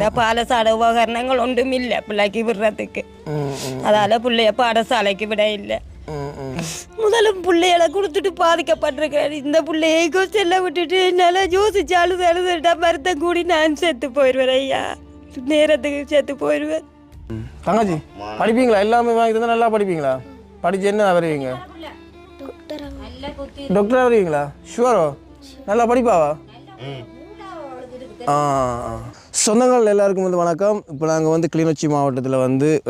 இந்த பாடசாலை உபகரணங்கள் ஒன்றும் இல்லை பிள்ளைக்கு விடுறதுக்கு. அதால பிள்ளைய பாடசாலைக்கு விட இல்லை. முதலும் பிள்ளைகளை கொடுத்துட்டு பாதிக்கப்பட்டிருக்கிறேன். இந்த பிள்ளையோ செல்ல விட்டுட்டு என்னால் யோசிச்சு அழுதுட்டா மருத்தம் கூடி நான் செத்து போயிடுவேன் ஐயா. நேரத்துக்கு செத்து போயிடுவேன். தங்கச்சி படிப்பீங்களா? எல்லாமே வாங்கி தந்தா நல்லா படிப்பீங்களா? படிச்சு என்ன வருவீங்க? டாக்டரா வருவீங்களா? ஷுவரோ? நல்லா படிப்பாவா? சொந்தங்கள் எல்லாருக்கும் வந்து வணக்கம். இப்போ நாங்கள் கிளிநொச்சி மாவட்டத்தில்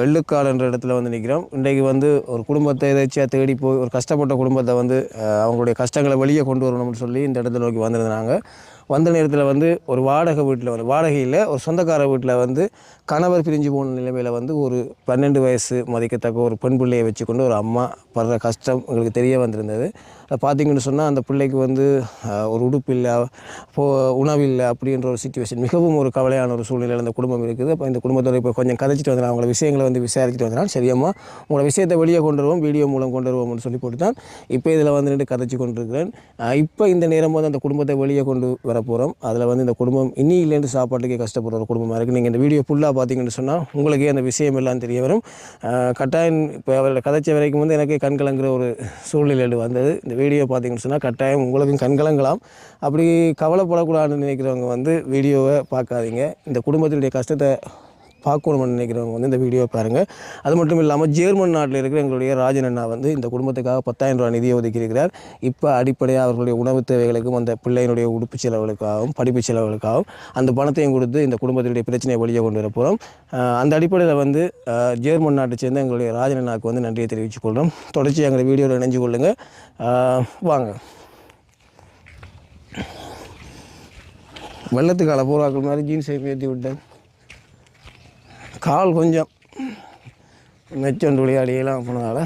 எள்ளுக்காடு என்ற இடத்துல நிற்கிறோம். இன்றைக்கு ஒரு குடும்பத்தை எதாச்சியாக தேடி போய் ஒரு கஷ்டப்பட்ட குடும்பத்தை அவங்களுடைய கஷ்டங்களை வெளியே கொண்டு வரணும்னு சொல்லி இந்த இடத்துல நோக்கி வந்திருந்தாங்க. வந்த நேரத்தில் ஒரு வாடகை வீட்டில் வாடகையில் ஒரு சொந்தக்கார வீட்டில் கணவர் பிரிஞ்சு போன நிலைமையில் ஒரு 12 வயசு மதிக்கத்தக்க ஒரு பெண் பிள்ளையை வச்சுக்கொண்டு ஒரு அம்மா படுற கஷ்டம் எங்களுக்கு தெரிய வந்திருந்தது. அதை பார்த்திங்கன்னு சொன்னால் அந்த பிள்ளைக்கு ஒரு உடுப்பு இல்லை, உணவு இல்லை அப்படின்ற ஒரு சிச்சுவேஷன், மிகவும் ஒரு கவலையான ஒரு சூழ்நிலையில் அந்த குடும்பம் இருக்குது. அப்போ இந்த குடும்பத்தோட இப்போ கொஞ்சம் கதைச்சிட்டு வந்தேன், அவங்கள விஷயங்களை விசாரிச்சுட்டு வந்தேன். சரியம்மா உங்களோட விஷயத்தை வெளியே கொண்டு வருவோம், வீடியோ மூலம் கொண்டு வருவோம்னு சொல்லி போட்டு தான் இப்போ இதில் நின்று கதைச்சி கொண்டிருக்கிறேன். இப்போ இந்த நேரம் அந்த குடும்பத்தை வெளியே கொண்டு வர போகிறோம். அதில் இந்த குடும்பம் இனி இல்லைன்னு சாப்பாட்டுக்கே கஷ்டப்படுற ஒரு குடும்பமாக இருக்குது. நீங்கள் இந்த வீடியோ ஃபுல்லாக பார்த்தீங்கன்னு சொன்னால் உங்களுக்கே அந்த விஷயம் எல்லாம் தெரிய வரும். கட்டாயம் இப்போ அவரோட கதைச்ச வரைக்கும் எனக்கே கண்கலங்கிற ஒரு சூழ்நிலையில் வந்தது. இந்த வீடியோ பார்த்தீங்கன்னு சொன்னால் கட்டாயம் உங்களுக்கும் கண்கலங்கலாம். அப்படி கவலைப்படக்கூடாதுன்னு நினைக்கிறவங்க வீடியோவை பார்க்காதீங்க. இந்த குடும்பத்தினுடைய கஷ்டத்தை பார்க்கணும்னு நினைக்கிறவங்க இந்த வீடியோ பாருங்கள். அது மட்டும் இல்லாமல் ஜெர்மன் நாட்டில் இருக்கிற எங்களுடைய ராஜன் அண்ணா இந்த குடும்பத்துக்காக 10,000 ரூபா நிதியை ஒதுக்கியிருக்கிறார். இப்போ அடிப்படையாக அவர்களுடைய உணவு தேவைகளுக்கும் அந்த பிள்ளையினுடைய உடுப்பு செலவுகளுக்காகவும் படிப்பு செலவுகளுக்காகவும் அந்த பணத்தையும் கொடுத்து இந்த குடும்பத்தினுடைய பிரச்சனையை வெளியே கொண்டு வர போகிறோம். அந்த அடிப்படையில் ஜெர்மன் நாட்டை சேர்ந்த எங்களுடைய ராஜன் அண்ணாவுக்கு நன்றியை தெரிவித்துக் கொள்கிறோம். தொடர்ச்சி எங்களை வீடியோவில் இணைஞ்சு கொள்ளுங்கள். வாங்க. வெள்ளத்துக்கால போராக்கள் மாதிரி ஜீன்ஸை ஏற்றி விட்டேன். கால் கொஞ்சம் மெச்சொண்டு விளையாடியெல்லாம் போனதால்.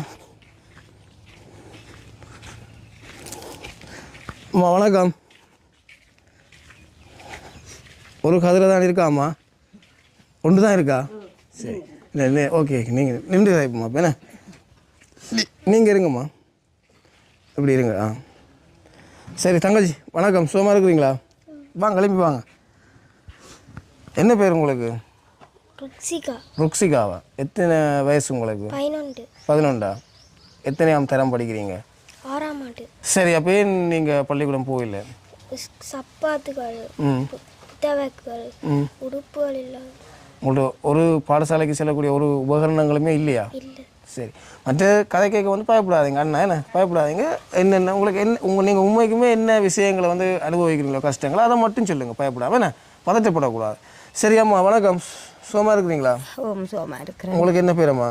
அம்மா வணக்கம். ஒரு கதிரை தான் இருக்காம்மா? ஒன்று தான் இருக்கா? சரி இல்லை ஓகே. நீங்கள் நின்று தாய்ப்போம்மா. இப்போ என்ன நீங்கள் இருங்கம்மா, இப்படி இருங்க. சரி தங்கச்சி வணக்கம். சுகமாக இருக்கிறீங்களா? வாங்க கிளம்பி வாங்க. என்ன பேர் உங்களுக்கு? ருக்ஸிகாவா? எத்தனை வயசு உங்களுக்கு? 11. எத்தனையாம் தரம் படிக்கிறீங்க? 6ஆம் ஆண்டு. சரி, அப்பயே நீங்கள் பள்ளிக்கூடம் போகல? சப்பாத்துகள், புத்தகங்கள், உடுப்புகள் இல்லை. உங்களுக்கு ஒரு பாடசாலைக்கு செல்லக்கூடிய ஒரு உபகரணங்களுமே இல்லையா? இல்லை. சரி, மற்ற கதை கேட்க பயப்படாதீங்க அண்ணா. என்ன பயப்படாதீங்க. என்னென்ன உங்களுக்கு நீங்கள் உண்மைக்குமே என்ன விஷயங்களை அனுபவிக்கிறீங்களோ கஷ்டங்களை அதை மட்டும் சொல்லுங்கள், பயப்படாமல். என்ன பதட்டப்படக்கூடாது. சரியாம்மா வணக்கம். சுகமாக இருக்கிறீங்களா? ஓம் சோமா இருக்கிறேன். உங்களுக்கு என்ன பேரம்மா?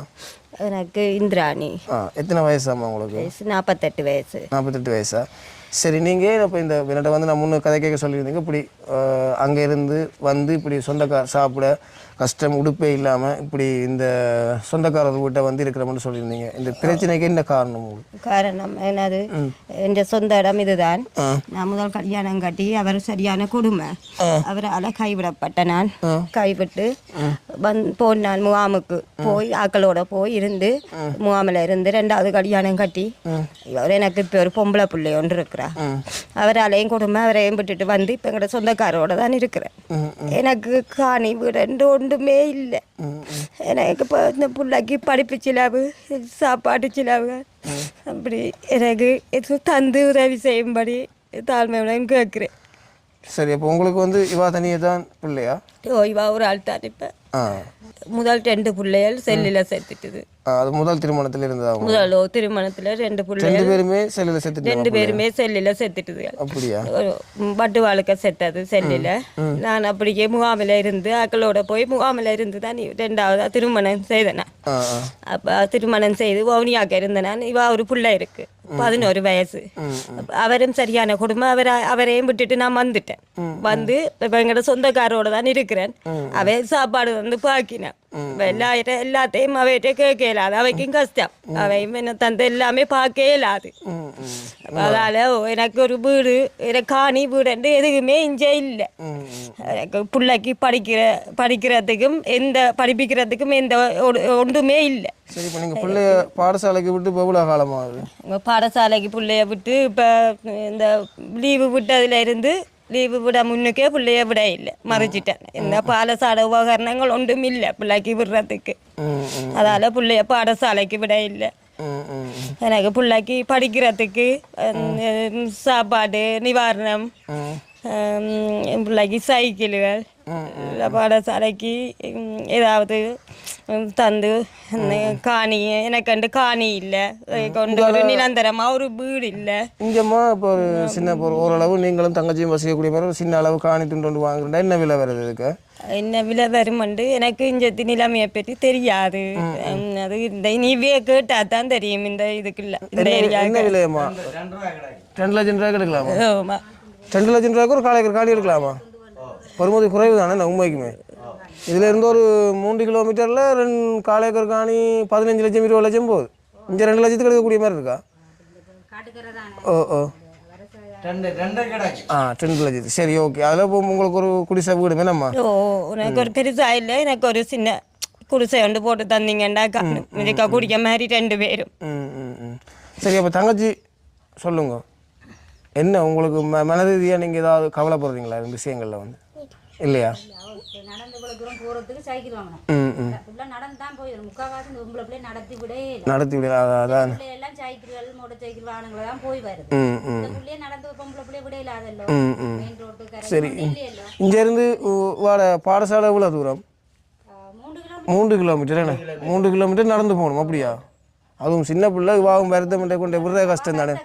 எனக்கு இந்திராணி. எத்தனை வயசாம்மா உங்களுக்கு? 48 வயசு. 48 வயசா? சரி, நீங்கள் இப்போ இந்த என்னட்ட நான் முன்னே கதை கேட்க சொல்லியிருந்தீங்க. இப்படி அங்கே இருந்து இப்படி சொந்தக்கார சாப்பிட கஷ்டம், உடுப்பே இல்லாமல் இப்படி இந்த சொந்தக்காரர் வீட்டை இருக்கிறோம்னு சொல்லியிருந்தீங்க. இந்த பிரச்சனைக்கு என்ன காரணம்? காரணம் என்னது? என் சொந்த இடம் இதுதான். நான் முதல் கல்யாணம் கட்டி அவர் சரியான கொடுமை. அவரால் கைவிடப்பட்ட நான் கைவிட்டு போனான் முகாமுக்கு போய் ஆக்களோட போய் இருந்து முகாமில் இருந்து 2வது கல்யாணம் கட்டி எனக்கு இப்போ ஒரு பொம்பளை பிள்ளை ஒன்று இருக்கிறா. அவராலையும் கொடுமை, அவரையும் விட்டுட்டு இப்போ எங்களோட சொந்தக்காரோட தான் இருக்கிறேன். எனக்கு காணி வீடு ஒன்றுமே இல்லை. எனக்கு இப்போ இந்த பிள்ளைக்கு படிப்பு செலவு, சாப்பாட்டு செலவு, அப்படி எனக்கு எதுவும் தந்து உதவி செய்யும்படி தாழ்மையுடன் கேட்குறேன். சரி, அப்போ உங்களுக்கு இவா தனியே தான் பிள்ளையா? இவா ஒரு ஆள் தான். இப்போ முதல் 2 பிள்ளைகள் செல்லில் சேர்த்துட்டுது. அது முதல் திருமணத்தில் இருந்ததா? முதல் திருமணத்தில் 2 பிள்ளைகள் 2 பேருமே செல்லில் சேர்த்துட்டு 2 பேருமே செல்லில் சேர்த்துட்டுது. அப்படியா? பட்டு வாழ்க்கை செத்தது செல்லில். நான் அப்படியே முகாமில் இருந்து ஆக்களோட போய் முகாமில் இருந்து தான் 2வது திருமணம் செய்தேன். அப்போ திருமணம் செய்து வவுனியாக்க இருந்தேன். இவா ஒரு பிள்ளை இருக்கு 11 வயசு. அவரும் சரியான குடும்பம். அவரையும் விட்டுட்டு நான் வந்துட்டேன். இப்போ எங்களோட சொந்தக்காரோட தான் இருக்கிறேன். அவை சாப்பாடு பாக்கினேன். எல்லாத்தையும் அவைகிட்ட கேட்க இயலாது. அவைக்கும் கஷ்டம். அவையும் என்ன தந்த எல்லாமே பார்க்க இயலாது. அதால எனக்கு ஒரு வீடு, எனக்கு காணி வீடு எதுக்குமே இங்கே இல்லை. எனக்கு பிள்ளைக்கு படிக்கிறதுக்கும் படிப்பிக்கிறதுக்கும் எந்த ஒன்றுமே இல்லை. சரி, இப்போ நீங்கள் பிள்ளைய பாடசாலைக்கு விட்டு இப்போ எவ்வளோ காலமாகுது? பாடசாலைக்கு பிள்ளைய விட்டு இப்போ இந்த லீவு விட்டதுல இருந்து லீவு விட முன்னுக்கே பிள்ளைய விட இல்லை மறைச்சிட்டேன். இந்த பாடசாலை உபகரணங்கள் ஒன்றும் இல்லை பிள்ளைக்கு விடுறதுக்கு. அதால் பிள்ளைய பாடசாலைக்கு விட இல்லை. எனக்கு பிள்ளைக்கு படிக்கிறதுக்கு சாப்பாடு நிவாரணம், பிள்ளைக்கு சைக்கிள்கள், பாடசாலைக்கு ஏதாவது தந்து காணி எனக்கு காணி இல்லை, கொண்டு ஒரு நிரந்தரமாக ஒரு வீடு இல்லை. இங்கேம்மா இப்போ ஒரு சின்ன ஓரளவு நீங்களும் தங்கச்சியும் வசிக்கக்கூடிய மாதிரி ஒரு சின்ன அளவு காணி துண்டு வாங்குறா என்ன விலை வருது இதுக்கு? என்ன விலை வருமெண்டு எனக்கு இந்த நிலைமையை பற்றி தெரியாது. அது இந்த நீவே கேட்டால் தான் தெரியும். இந்த இதுக்குள்ள இந்த என்ன விலையம்மா? 2 லட்சம் ரூபாய்க்கு எடுக்கலாமா? 2 லட்சம் ரூபாய்க்கு ஒரு காணி எடுக்கலாமா? பருமதி குறைவு தானே நான் உண்மைக்குமே. இதில் இருந்து ஒரு 3 கிலோமீட்டரில் 2 காலேக்கர் காணி 15 லட்சம் 20 லட்சம் போகுது. இங்கே 2 லட்சத்துக்கு எடுக்கக்கூடிய மாதிரி இருக்கா? ஓ 2 லட்சத்து. சரி, ஓகே. அதில் இப்போ உங்களுக்கு ஒரு குடிசை வீடு வேணாம்மா? எனக்கு ஒரு பெருசா இல்லை, எனக்கு ஒரு சின்ன குடிசை ஒன்று போட்டு தந்தீங்கண்டா இதுக்கா குடிக்க மாதிரி 2 பேரும். சரி, அப்போ தங்கச்சி சொல்லுங்க, என்ன உங்களுக்கு மனரீதியாக நீங்கள் ஏதாவது கவலைப்படுறீங்களா இந்த விஷயங்களில் வந்து? இல்லையா? நடத்தி விட அதான் சரி. இங்கேருந்து பாடசாலை எவ்வளோ தூரம்? 3 கிலோமீட்டர். என்ன 3 கிலோமீட்டர் நடந்து போகணும்? அப்படியா? அதுவும் சின்ன பிள்ளை வாகும் வருத்தம் கொண்டு விடுற கஷ்டம் தானே.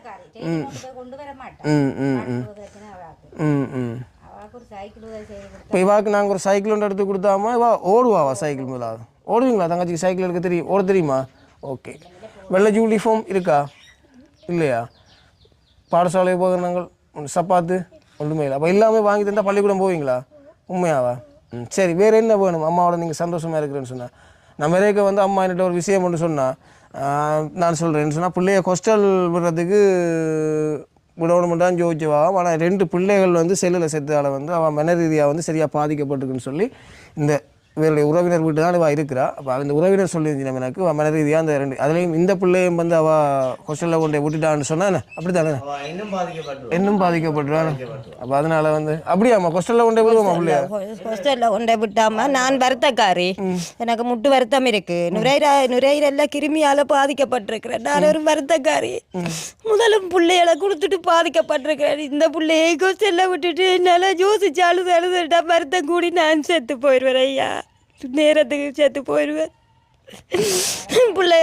இப்போ இவாக்கு நாங்கள் ஒரு சைக்கிள் ஒன்று எடுத்து கொடுத்தாமா இவா ஓடுவாவா? சைக்கிள் முதலாவது ஓடுவீங்களா? தங்கச்சிக்கு சைக்கிள் எடுக்க தெரியும், ஓட தெரியுமா? ஓகே. வெள்ளை யூனிஃபார்ம் இருக்கா? இல்லையா? பாடசாலை உபகரணங்கள் சப்பாத்து ஒன்றுமே இல்லை. அப்போ எல்லாமே வாங்கி தந்தால் பள்ளிக்கூடம் போவீங்களா? உண்மையாவா? சரி. வேறு என்ன வேணும்? அம்மாவோட நீங்கள் சந்தோஷமாக இருக்கிறேன்னு சொன்னால் நான் வரைக்கும் வந்து அம்மா என்கிட்ட ஒரு விஷயம் ஒன்று சொன்னால் நான் சொல்கிறேன்னு சொன்னால் பிள்ளைய ஹாஸ்டல் விடுறதுக்கு விடணுமெண்டான்னு ஜோதிச்சுவா. ஆனால் 2 பிள்ளைகள் வந்து செல்லில் செத்தால் வந்து அவன் மன ரீதியாக வந்து சரியாக பாதிக்கப்பட்டிருக்குன்னு சொல்லி இந்த இவருடைய உறவினர் வீட்டு தான் அவள் இருக்கிறா. அப்போ அந்த உறவினர் சொல்லியிருந்தேன் எனக்கு மன ரீதியாக அந்த 2 அதுலேயும் இந்த பிள்ளையும் வந்து அவள் ஹாஸ்டலில் கொண்டு விட்டுட்டான்னு சொன்னானே. அப்படி தானே? இன்னும் பாதிக்கப்பட்டுருவானே. அப்போ அதனால் வந்து அப்படியாம்மா ஹாஸ்டலில் கொண்டே விடுவோம்மா பிள்ளையா? ஹாஸ்டலில் கொண்டே விட்டாமா. நான் வருத்தக்காரி, எனக்கு முட்டு வருத்தம் இருக்கு, நுரையீரலில் கிருமியால் பாதிக்கப்பட்டிருக்கிறேன். நான் ஒரு வருத்தக்காரி. முதலும் பிள்ளைகளை கொடுத்துட்டு பாதிக்கப்பட்டிருக்கிறேன். இந்த பிள்ளையை ஹாஸ்டலில் விட்டுட்டு என்னால் யோசிச்சு அழுதுட்டா வருத்தம் கூடி நான் செத்து போயிடுவேன். ஐயா, நேரத்துக்கு செத்து போயிடுவேன். பிள்ளை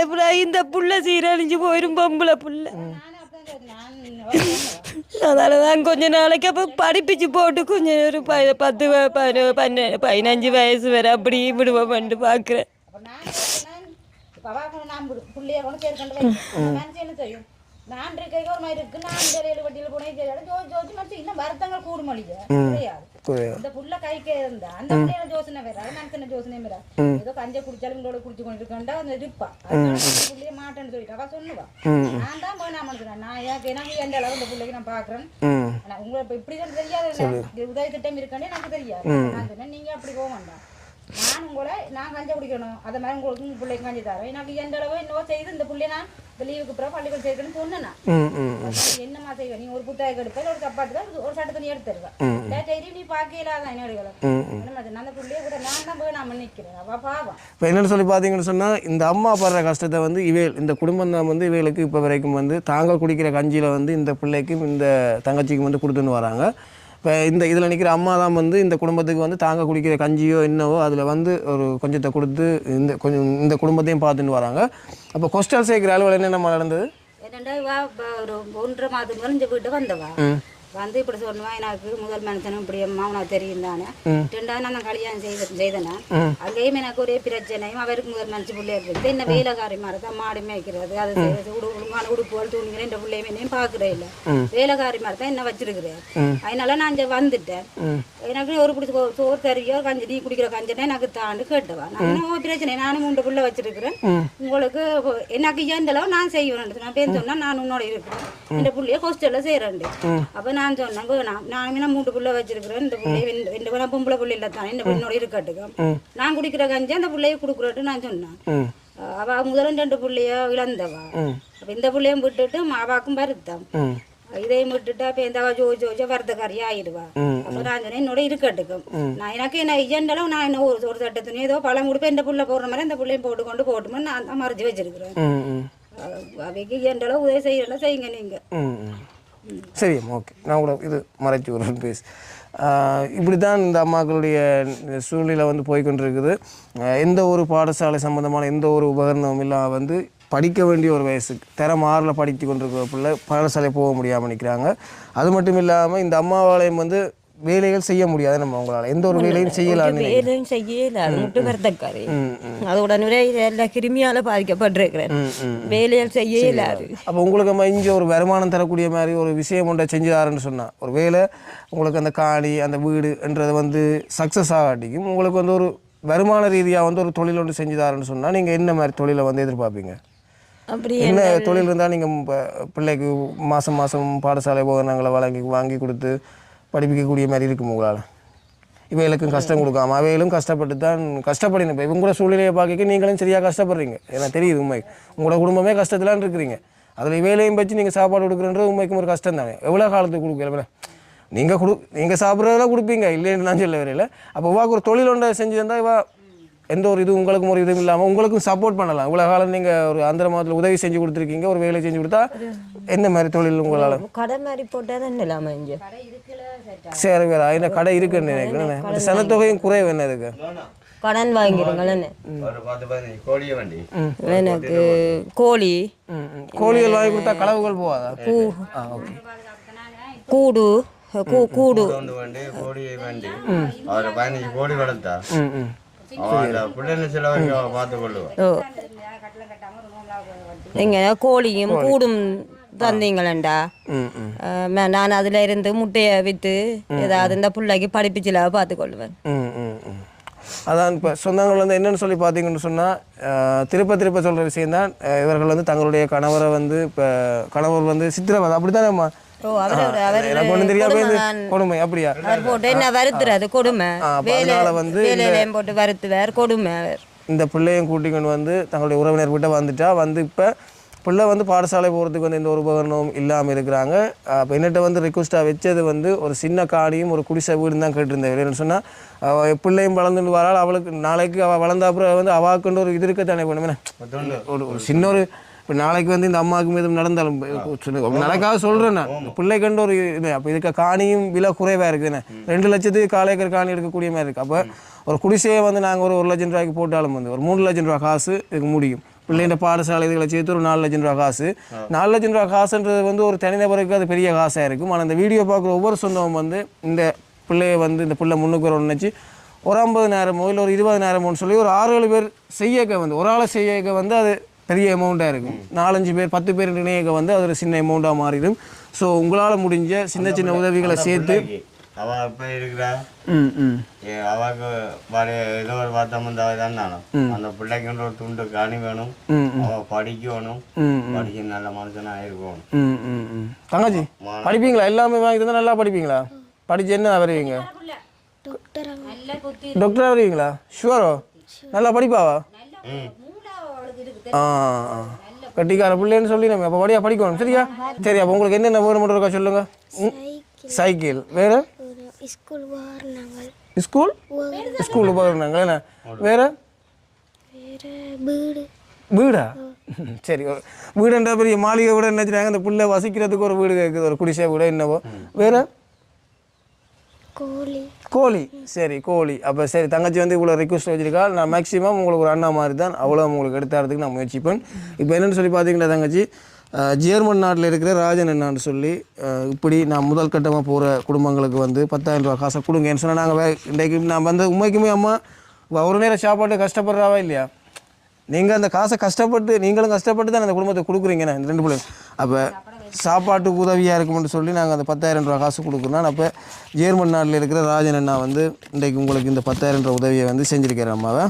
இந்த புள்ள சீரழிஞ்சு போயிடும், பொம்பளை புள்ள. அதனால தான் கொஞ்ச நாளைக்கு அப்போ படிப்பிச்சு போட்டு கொஞ்சம் ஒரு 15 வயசு வரை அப்படி விடுவோம்னு பார்க்குறேன். நான் இருக்க ஒரு மாதிரி இருக்கு. நான் வேலையில் வட்டியில் போனே ஜோதி மனுஷன் இன்னும் வருத்தங்கள் கூடுமொழிய இந்த புள்ள கைக்கே இருந்தா அந்த புள்ளையோட யோசனை வேற, மனுஷன யோசனை வேற. ஏதோ கஞ்சை குடிச்சாலும் இவங்களோட குடிச்சு கொண்டு இருக்கா அந்த இருப்பா. புள்ளைய மாட்டேன்னு சொல்லிட்டு அவ சொல்லுவா. நான் தான் போய் நான் மனுஷன் நான் எனக்கு எந்த அளவு இந்த பிள்ளைக்கு நான் பாக்குறேன். ஆனா உங்களுக்கு இப்படிதான் தெரியாது, உதவி திட்டம் இருக்கானே எனக்கு தெரியாது. நான் சொன்னேன் நீங்க அப்படி போக வேண்டாம், நான் கஞ்சை குடிக்கணும், அதை மாதிரி உங்களுக்கு உங்க பிள்ளைக்கு கஞ்சி தரேன். எனக்கு எந்த அளவு என்னவோ செய்து இந்த பிள்ளைய நான் இந்த லீவுக்கு பிறகு பள்ளிக்கூடம் சேர்க்கணும்னு சொன்னேன். என்னமா செய்வேன்? நீ ஒரு புத்தகம் எடுப்பேன், ஒரு சப்பாத்து ஒரு சட்டை துணி எடுத்துருவேன். நீ பார்க்கலாதான் என்ன எடுக்கலாம். அந்த பிள்ளைய கூட நான் தான் போய் நான் நிற்கிறேன். அவ பாவம். இப்போ என்னென்னு சொல்லி பார்த்தீங்கன்னு சொன்னால் இந்த அம்மா படுற கஷ்டத்தை வந்து இந்த குடும்பம் தான் வந்து இவைகளுக்கு இப்போ வரைக்கும் வந்து தாங்கள் குடிக்கிற கஞ்சியில் வந்து இந்த பிள்ளைக்கும் இந்த தங்கச்சிக்கும் வந்து கொடுத்துன்னு வராங்க. இப்போ இதில் நிற்கிற அம்மா தான் வந்து இந்த குடும்பத்துக்கு வந்து தாங்க குடிக்கிற கஞ்சியோ என்னவோ அதில் வந்து ஒரு கொஞ்சத்தை கொடுத்து இந்த குடும்பத்தையும் பார்த்துட்டு வராங்க. அப்போ ஹாஸ்டல் சேர்க்கிற அளவில் என்னென்ன நடந்தது? என்னண்டா ஒரு 1.5 மாதம் கழிஞ்ச வீட்டு வந்தவா வந்து இப்படி சொல்லுவான். எனக்கு முதல் மனுஷனும் இப்படி மாவனா தெரியும் தானே. 2வது நான் கல்யாணம் செய்தேன். அங்கேயும் எனக்கு ஒரே பிரச்சனையும் அவருக்கு முதல் மனுஷன் பிள்ளையா இருக்குது. என்ன வேலைக்காரி மாதிரி தான் மாடு மேய்க்கிறது, அது ஒழுங்கான உடுப்புகள் துணிக்கிறேன். இந்த பிள்ளையுமே என்னையும் பார்க்குறே இல்லை, வேலைக்காரி மாதிரி தான் என்ன வச்சிருக்கிறேன். அதனால நான் இங்கே வந்துட்டேன். எனக்கு ஒரு பிடிச்ச சோறு தருவியோ கஞ்சி நீ குடிக்கிற கஞ்சனை எனக்கு தாண்டு கேட்டவா. நான் பிரச்சனை நானும் 3 பிள்ளை வச்சிருக்கிறேன். உங்களுக்கு எனக்கு எந்த அளவு நான் செய்வேன். நான் பேர் சொன்னா நான் உன்னோட இருக்கிறேன், இந்த பிள்ளைய ஹாஸ்டலில் செய்கிறேன். அப்போ நான் சொன்னேன் வேணாம், நானுமே 3 பிள்ளை வச்சிருக்கிறேன். இந்த பிள்ளைய 2 பொம்பளை பிள்ளை இல்லை தானே, இந்த பிள்ளையோட இருக்கட்டுக்கு நான் குடிக்கிற கஞ்சி அந்த பிள்ளைய கொடுக்குறட்டு நான் சொன்னேன். அவ முதலும் 2 பிள்ளைய இழந்தவா. அப்போ இந்த பிள்ளையும் விட்டுட்டு அவாக்கும் வருத்தம். இதையும் விட்டுட்டு அப்போ எந்த ஜோஜோ வரதுக்காரி ஆயிடுவா. அப்போ நான் சொன்னேன் என்னோட இருக்கட்டுக்கும். நான் எனக்கு என்ன இயண்டலும் நான் என்ன ஒரு தட்டு துணி ஏதோ பழம் கொடுப்பேன் இந்த புள்ள போடுற மாதிரி இந்த பிள்ளையும் போட்டுக்கொண்டு போட்டுமே நான் தான் மறைச்சி வச்சிருக்கிறேன். அவைக்கு இயண்டலும் உதவி செய்யலாம் செய்யுங்க நீங்கள். சரிம்மா ஓகே, நான் கூட இது மறைச்சி விடுறேன் பேசு. இப்படி தான் இந்த அம்மாக்களுடைய சூழ்நிலை வந்து போய்கொண்டிருக்குது. எந்த ஒரு பாடசாலை சம்மந்தமான எந்த ஒரு உபகரணமும் இல்லாமல் வந்து படிக்க வேண்டிய ஒரு வயசுக்கு தரம் 6ல் படித்து கொண்டிருக்கிற பிள்ளை பாடசாலை போக முடியாமல் நிற்கிறாங்க. அது மட்டும் இல்லாமல் இந்த அம்மாவாலயம் வந்து வேலைகள் செய்ய முடியாது. நம்ம அவங்களால எந்த ஒரு வேலையும் செய்யலாம், வேலையும் செய்யல. அது மட்டும் வருத்தக்காரி. அதோட எல்லா கிருமியால பாதிக்கப்பட்டிருக்கிறேன். வேலைகள் செய்ய இயலாது. அப்போ உங்களுக்கு நம்ம இங்கே ஒரு வருமானம் தரக்கூடிய மாதிரி ஒரு விஷயம் ஒன்றை செஞ்சுதாருன்னு சொன்னால் ஒரு வேலை உங்களுக்கு அந்த காணி அந்த வீடுன்றது வந்து சக்ஸஸ் ஆகாட்டிக்கும் உங்களுக்கு வந்து ஒரு வருமான ரீதியாக வந்து ஒரு தொழில் ஒன்று செஞ்சுதாருன்னு சொன்னால் நீங்கள் என்ன மாதிரி தொழிலை வந்து எதிர்பார்ப்பீங்க? அப்படி என்ன தொழில் இருந்தால் நீங்கள் பிள்ளைக்கு மாதம் மாதம் பாடசாலை உபகரணங்களை வாங்கி கொடுத்து படிப்பிக்கக்கூடிய மாதிரி இருக்கும் உங்களால்? இவைகளுக்கும் கஷ்டம் கொடுக்காம அவைகளும் கஷ்டப்பட்டு தான் கஷ்டப்படணும். இப்போ இவங்களோட சூழ்நிலையை பார்க்க நீங்களும் சரியாக கஷ்டப்படுறீங்க. ஏன்னா தெரியுது உண்மை, உங்களோட குடும்பமே கஷ்டத்திலான் இருக்கிறீங்க. அதில் இவையிலையும் வச்சு நீங்கள் சாப்பாடு கொடுக்குறன்றது உண்மைக்கும் ஒரு கஷ்டம் தானே. எவ்வளோ காலத்துக்கு கொடுக்கல நீங்கள் சாப்பிட்றதெல்லாம் கொடுப்பீங்க இல்லைன்னு நான் சொல்ல வரையில. அப்போ இவாக்கு ஒரு தொழில் ஒன்றை செஞ்சு தந்தால் இவா எந்த ஒரு இது உங்களுக்கும் ஒரு இதுவும் இல்லாமல் உங்களுக்கும் சப்போர்ட் பண்ணலாம். இவ்வளோ காலம் நீங்கள் ஒரு அந்த மாதத்தில் உதவி செஞ்சு கொடுத்துருக்கீங்க, ஒரு வேலை செஞ்சு கொடுத்தா எந்த மாதிரி தொழில் உங்களால்? கடை மாதிரி போட்டால் தான் இல்லாமல் இங்கே சரி வேறு இந்த கடை இருக்குன்னு நினைக்கிறேன். சனத்தொகையும் குறைவு என்ன இருக்கு? கடன் வாங்கிடுங்களேன். எனக்கு கோழிகள் வாங்கி கொடுத்தா களவுகள் போகாதா? ஓகே. கூடு கூடு கோடி வளர்த்தா நீங்க கோழியும் கூடும் தந்தீங்களா? நான் அதுல இருந்து முட்டையை விற்று ஏதாவது இந்த பிள்ளைக்கு படிப்பிச்சில பார்த்துக்கொள்வேன். அதான் இப்போ சொந்தங்கள் வந்து என்னென்னு சொல்லி பார்த்தீங்கன்னு சொன்னால் திருப்ப சொல்கிற விஷயந்தான். இவர்கள் வந்து தங்களுடைய கணவரை வந்து இப்போ கணவர் வந்து சித்திரவதை அப்படி தானேம்மா கொடுமை அப்படியா கொடுமை போட்டு வருத்துவார் கொடுமை. இந்த பிள்ளையும் கூட்டிக்கொண்டு வந்து தங்களுடைய உறவினர் கிட்ட வந்துட்டா வந்து இப்போ பிள்ளை வந்து பாடசாலை போகிறதுக்கு வந்து எந்த ஒரு உபகரணமும் இல்லாமல் இருக்கிறாங்க. அப்போ என்னட்ட வந்து ரிக்வஸ்ட்டாக வச்சது வந்து ஒரு சின்ன காணியும் ஒரு குடிசை வீடு தான் கேட்டிருந்தேன். இல்லைன்னு சொன்னால் பிள்ளையும் வளர்ந்துட்டு வராள், அவளுக்கு நாளைக்கு அவள் வளர்ந்த அப்புறம் வந்து அவாக்குன்ற ஒரு இது இருக்கத்தானே பண்ணுமே. ஒரு சின்ன ஒரு இப்போ நாளைக்கு வந்து இந்த அம்மாவுக்கு மீதும் நடந்தாலும் நடக்காக சொல்கிறேன் நான். பிள்ளைக்கண்டு ஒரு இது அப்போ இதுக்கு காணியும் விலை குறைவாக இருக்குதுண்ணே. 2 லட்சத்துக்கு 1/4 ஏக்கர் காணி எடுக்கக்கூடிய மாதிரி இருக்குது. அப்போ ஒரு குடிசையை வந்து நாங்கள் ஒரு 1 லட்சம் ரூபாய்க்கு போட்டாலும் வந்து ஒரு 3 லட்சம் ரூபா காசு இதுக்கு முடியும். பிள்ளைங்க பாடசாலை இதுகளை சேர்த்து ஒரு 4 லட்சம் ரூபா காசு. 4 லட்சம் ரூபா காசுன்றது வந்து ஒரு தனிநபருக்கு அது பெரிய காசாக இருக்கும். ஆனால் இந்த வீடியோ பார்க்குற ஒவ்வொரு சொந்தமும் வந்து இந்த பிள்ளையை வந்து இந்த பிள்ளை முன்னுக்கு வரணும்னு நினச்சி ஒரு 50,000 இல்லை ஒரு 20,000 சொல்லி ஒரு 6-7 பேர் செய்யக்க வந்து ஒரு ஆளை செய்யக்க வந்து அது பெரிய அமௌண்ட்டாக இருக்கும். 4-5 பேர் 10 பேர் இணையக்க வந்து அது ஒரு சின்ன அமௌண்ட்டாக மாறிடும். ஸோ உங்களால் முடிஞ்ச சின்ன சின்ன உதவிகளை சேர்த்து அவ இப்போ இருக்கிறா அவாக்கு ஏதோ ஒரு வார்த்தை அந்த பிள்ளைக்கு ஒரு துண்டு காணி வேணும், அவ படிக்கணும், படிக்க நல்ல மனுஷனா இருக்கணும். தங்கச்சி படிப்பீங்களா? எல்லாமே வாங்கி தந்தா நல்லா படிப்பீங்களா? படிச்சு என்ன வருவீங்க? டாக்டரா வருவீங்களா? ஷுவரோ? நல்லா படிப்பாவா? கட்டிக்கார பிள்ளைன்னு சொல்லி நம்ம அப்போ படியா படிக்கணும். சரியா? சரி. அப்போ உங்களுக்கு என்னென்ன வேணும் இருக்கா சொல்லுங்க. சைக்கிள் வேற? ஸ்கூல் உபகரணங்கள் என்ன வேற? வீடா? சரி. வீடுன்ற பெரிய மாளிகை வீடு நினைச்சிட்டாங்க. அந்த பிள்ளை வசிக்கிறதுக்கு ஒரு வீடு கேட்குது, ஒரு குடிசை வீடு. என்னவோ வேற? கோழி. சரி கோழி. அப்போ சரி தங்கச்சி வந்து இவ்வளோ ரிக்வஸ்ட் வச்சிருக்கா. நான் மேக்ஸிமம் உங்களுக்கு ஒரு அண்ணா மாதிரி தான் அவ்வளோ உங்களுக்கு எடுத்துறதுக்கு நான் முயற்சிப்பேன். இப்போ என்னென்னு சொல்லி பார்த்தீங்கன்னா தங்கச்சி ஜெர்மன் நாட்டில் இருக்கிற ராஜன் என்னான்னு சொல்லி இப்படி நான் முதல் கட்டமாக போகிற குடும்பங்களுக்கு வந்து 10,000 ரூபா காசை கொடுங்கன்னு சொன்னால் நாங்கள் இன்றைக்கு நான் வந்து உண்மைக்குமே அம்மா ஒரு நேரம் சாப்பாட்டு கஷ்டப்படுறாவா இல்லையா? நீங்கள் அந்த காசை கஷ்டப்பட்டு நீங்களும் கஷ்டப்பட்டு தான் அந்த குடும்பத்தை கொடுக்குறீங்கண்ணே இந்த 2 பிள்ளைங்க. அப்போ சாப்பாட்டுக்கு உதவியாக இருக்கும்னு சொல்லி நாங்கள் அந்த 10,000 ரூபா காசு கொடுக்குறோம். அப்போ ஜெர்மன் நாட்டில் இருக்கிற ராஜன் அண்ணா வந்து இன்றைக்கு உங்களுக்கு இந்த 10,000 ரூபா உதவியை வந்து செஞ்சுருக்கிறேன் அம்மாவை.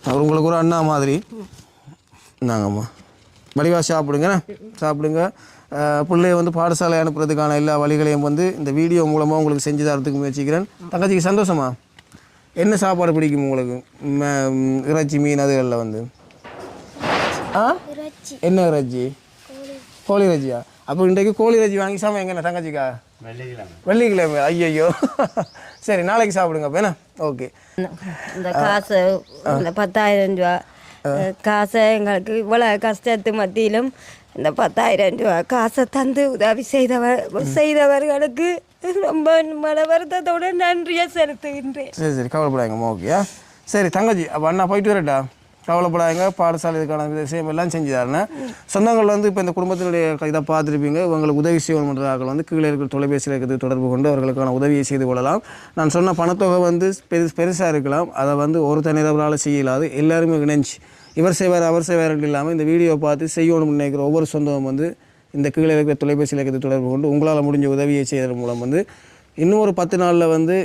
அவர் உங்களுக்கு ஒரு அண்ணா மாதிரி. நாங்கம்மா வடிவாக சாப்பிடுங்க. பிள்ளைய வந்து பாடசாலை அனுப்புறதுக்கான எல்லா வழிகளையும் வந்து இந்த வீடியோ மூலமாக உங்களுக்கு செஞ்சு தரத்துக்கு முயற்சிக்கிறேன். தங்கச்சிக்கு சந்தோஷமா? என்ன சாப்பாடு பிடிக்கும் உங்களுக்கு? இறைச்சி மீன் அதுகளில் வந்து என்ன இறைச்சி? கோழி இறைச்சியா? அப்போ இன்றைக்கு கோழி இறைச்சி வாங்கி சமைங்க தங்கச்சிக்கா வெள்ளிக்கிழமை வெள்ளிக்கிழமை ஐயோ சரி நாளைக்கு சாப்பிடுங்க அப்போ என்ன ஓகே இந்த காசு இந்த 10,000 ரூபா காசை எங்களுக்கு இவ்வளோ கஷ்டத்து மத்தியிலும் இந்த 10,000 ரூபா காசை தந்து உதவி செய்தவர்களுக்கு ரொம்ப மன வருத்தத்தோட நன்றியை செலுத்துகின்றேன். சரி கவலைப்படாங்கம்மா ஓகேயா சரி தங்கச்சி அப்போ அண்ணா போயிட்டு வரட்டா கவலைப்படாங்க பாடசாலை இதுக்கான விஷயம் எல்லாம் செஞ்சுதாருன்னா சொந்தங்கள் வந்து இப்போ இந்த குடும்பத்தினுடைய இதை பார்த்துருப்பீங்க உங்களுக்கு உதவி செய்யணுன்றவர்கள் வந்து கீழே இருக்கிற தொலைபேசியில் இருக்கிறது தொடர்பு கொண்டு அவர்களுக்கான உதவியை செய்து கொள்ளலாம். நான் சொன்ன பணத்தொகை வந்து பெருசாக இருக்கலாம் அதை வந்து ஒரு தனிநபரால் செய்யலாது எல்லாருமே இணைஞ்சு இவர் செய்வார் அவர் செய்வார் இல்லாமல் இந்த வீடியோவை பார்த்து செய்யணும்னு நினைக்கிற ஒவ்வொரு சொந்தமும் வந்து இந்த கீழே இருக்கிற தொலைபேசியில் இருக்கிறது தொடர்பு கொண்டு உங்களால் முடிஞ்ச உதவியை செய்வதன் மூலம் வந்து இன்னும் ஒரு 10 நாளில் வந்து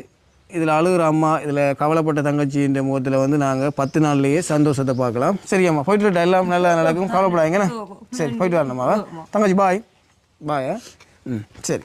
இதில் அழுகிற அம்மா இதில் கவலைப்பட்ட தங்கச்சின்ற முகத்தில் வந்து நாங்கள் 10 நாள்லேயே சந்தோஷத்தை பார்க்கலாம். சரியாம்மா போயிட்டு எல்லாம் நல்லா நடக்கும் கவலைப்படாதீங்கண்ணே. சரி போயிட்டு வரணும்மாவா தங்கச்சி பாய் பாயா சரி